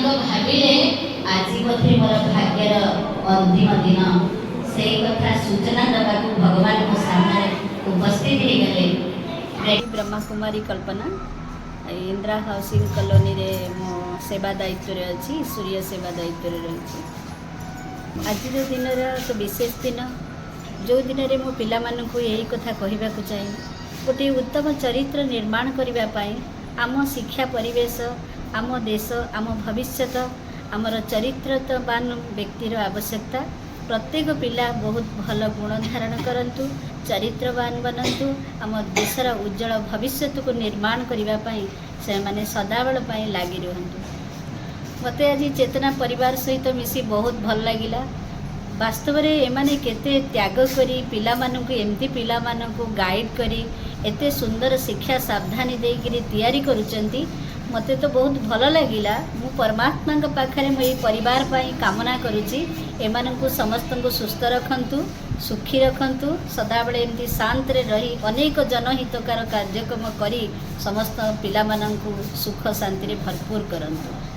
भाविले आज बोधे मोर भाग्यर अंतिम दिन से कथा सूचना दबा भगवान को सामने उपस्थित हो गले। ब्रह्मा कुमारी कल्पना इंदिरा हाउसिंग कॉलोनी रे मो सेवा दायित्व रे अछि, सूर्य सेवा दायित्व रे रही। आज दिन एक विशेष दिन जो दिन रे मो पिला मानकु यही कथा कहबा को चाहे, गोटे उत्तम चरित्र निर्माण करबा पाई आम शिक्षा परिवेश, आम देश, आम भविष्यत, आमर चरित्रवान व्यक्तिर आवश्यकता। प्रत्येक पिला बहुत भल गुण धारण करंतु, चरित्रवान बनंतु, आम देशर उज्जवल भविष्यत को निर्माण करबा पाई से माने सदाबेल पाई लागी रहंतु। मते आज चेतना परिवार सहित मिसी बहुत भल लागिला। वास्तव रे एमाने केते त्याग करी पिला मानकु एमती पिला मानकु गाइड करी एते सुंदर शिक्षा सावधानी देकरी तैयारी करूचंती। मते तो बहुत भल लागिला। मु परमात्मा के पाखरे मई परिवार पाई कामना करूची, एमानकु समस्तंकु सुस्थ रखंतु, सुखी रखंतु, सदाबेले एमती शांत रे रही अनेक जनहितकार कार्यक्रम करी समस्त पिला मानकु सुख शांति रे भरपूर करंतु।